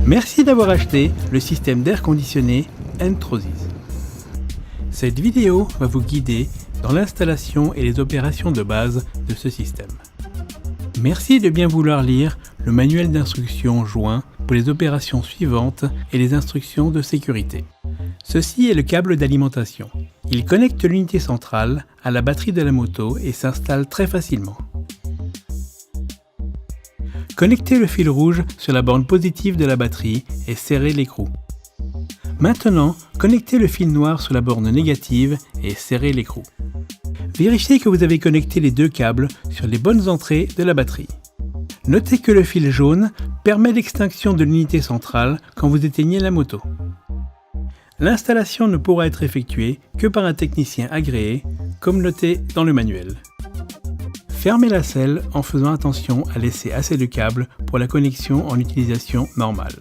Merci d'avoir acheté le système d'air conditionné Entrosis. Cette vidéo va vous guider dans l'installation et les opérations de base de ce système. Merci de bien vouloir lire le manuel d'instructions joint pour les opérations suivantes et les instructions de sécurité. Ceci est le câble d'alimentation. Il connecte l'unité centrale à la batterie de la moto et s'installe très facilement. Connectez le fil rouge sur la borne positive de la batterie et serrez l'écrou. Maintenant, connectez le fil noir sur la borne négative et serrez l'écrou. Vérifiez que vous avez connecté les deux câbles sur les bonnes entrées de la batterie. Notez que le fil jaune permet l'extinction de l'unité centrale quand vous éteignez la moto. L'installation ne pourra être effectuée que par un technicien agréé, comme noté dans le manuel. Fermez la selle en faisant attention à laisser assez de câbles pour la connexion en utilisation normale.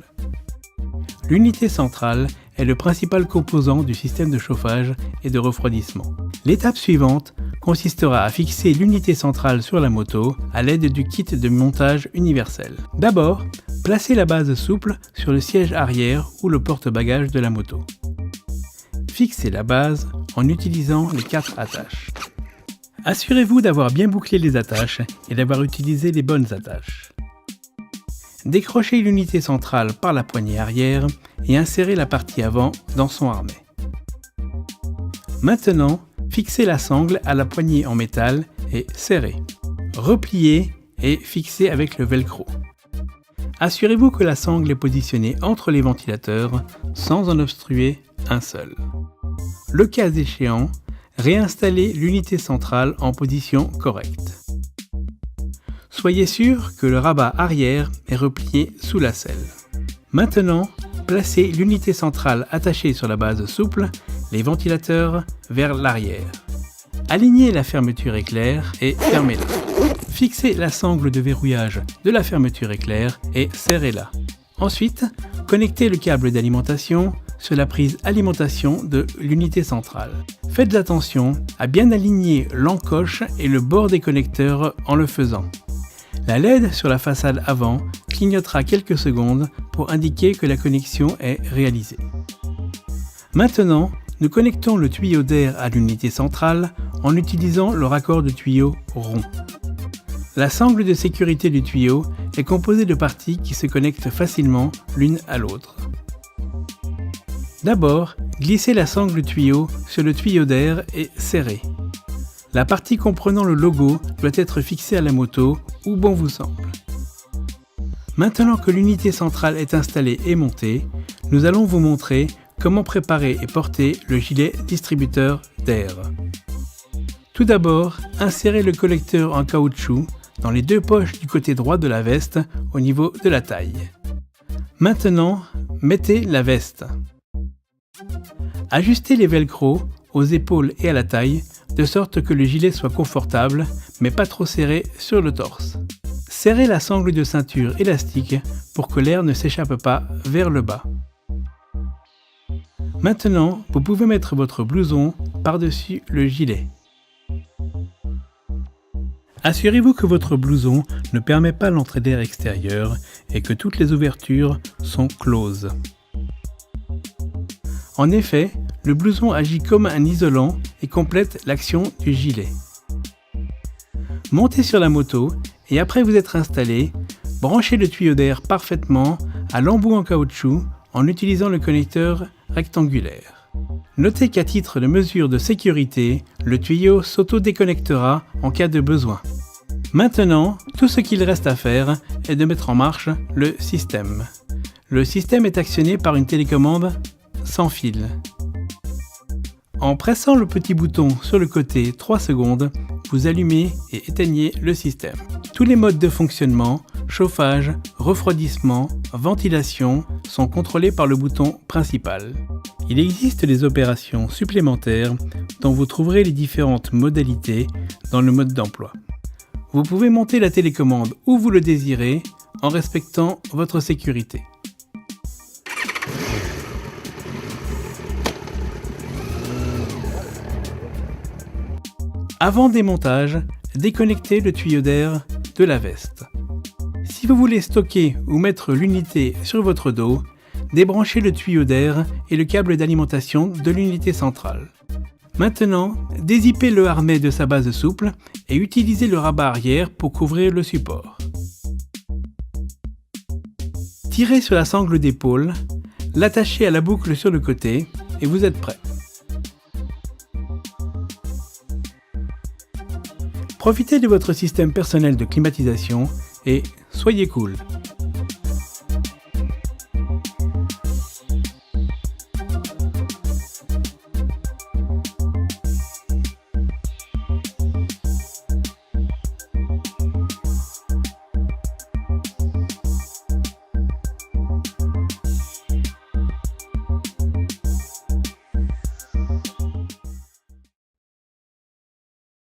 L'unité centrale est le principal composant du système de chauffage et de refroidissement. L'étape suivante consistera à fixer l'unité centrale sur la moto à l'aide du kit de montage universel. D'abord, placez la base souple sur le siège arrière ou le porte-bagages de la moto. Fixez la base en utilisant les 4 attaches. Assurez-vous d'avoir bien bouclé les attaches et d'avoir utilisé les bonnes attaches. Décrochez l'unité centrale par la poignée arrière et insérez la partie avant dans son harnais. Maintenant, fixez la sangle à la poignée en métal et serrez. Repliez et fixez avec le velcro. Assurez-vous que la sangle est positionnée entre les ventilateurs sans en obstruer un seul. Le cas échéant, réinstallez l'unité centrale en position correcte. Soyez sûr que le rabat arrière est replié sous la selle. Maintenant, placez l'unité centrale attachée sur la base souple, les ventilateurs vers l'arrière. Alignez la fermeture éclair et fermez-la. Fixez la sangle de verrouillage de la fermeture éclair et serrez-la. Ensuite, connectez le câble d'alimentation sur la prise alimentation de l'unité centrale. Faites attention à bien aligner l'encoche et le bord des connecteurs en le faisant. La LED sur la façade avant clignotera quelques secondes pour indiquer que la connexion est réalisée. Maintenant, nous connectons le tuyau d'air à l'unité centrale en utilisant le raccord de tuyau rond. La sangle de sécurité du tuyau est composée de parties qui se connectent facilement l'une à l'autre. D'abord, glissez la sangle tuyau sur le tuyau d'air et serrez. La partie comprenant le logo doit être fixée à la moto où bon vous semble. Maintenant que l'unité centrale est installée et montée, nous allons vous montrer comment préparer et porter le gilet distributeur d'air. Tout d'abord, insérez le collecteur en caoutchouc dans les deux poches du côté droit de la veste au niveau de la taille. Maintenant, mettez la veste. Ajustez les velcros aux épaules et à la taille de sorte que le gilet soit confortable mais pas trop serré sur le torse. Serrez la sangle de ceinture élastique pour que l'air ne s'échappe pas vers le bas. Maintenant, vous pouvez mettre votre blouson par-dessus le gilet. Assurez-vous que votre blouson ne permet pas l'entrée d'air extérieur et que toutes les ouvertures sont closes. En effet, le blouson agit comme un isolant et complète l'action du gilet. Montez sur la moto et après vous être installé, branchez le tuyau d'air parfaitement à l'embout en caoutchouc en utilisant le connecteur rectangulaire. Notez qu'à titre de mesure de sécurité, le tuyau s'auto-déconnectera en cas de besoin. Maintenant, tout ce qu'il reste à faire est de mettre en marche le système. Le système est actionné par une télécommande sans fil. En pressant le petit bouton sur le côté 3 secondes, vous allumez et éteignez le système. Tous les modes de fonctionnement, chauffage, refroidissement, ventilation, sont contrôlés par le bouton principal. Il existe des opérations supplémentaires dont vous trouverez les différentes modalités dans le mode d'emploi. Vous pouvez monter la télécommande où vous le désirez en respectant votre sécurité. Avant démontage, déconnectez le tuyau d'air de la veste. Si vous voulez stocker ou mettre l'unité sur votre dos, débranchez le tuyau d'air et le câble d'alimentation de l'unité centrale. Maintenant, dézippez le harnais de sa base souple et utilisez le rabat arrière pour couvrir le support. Tirez sur la sangle d'épaule, l'attachez à la boucle sur le côté et vous êtes prêt. Profitez de votre système personnel de climatisation et soyez cool.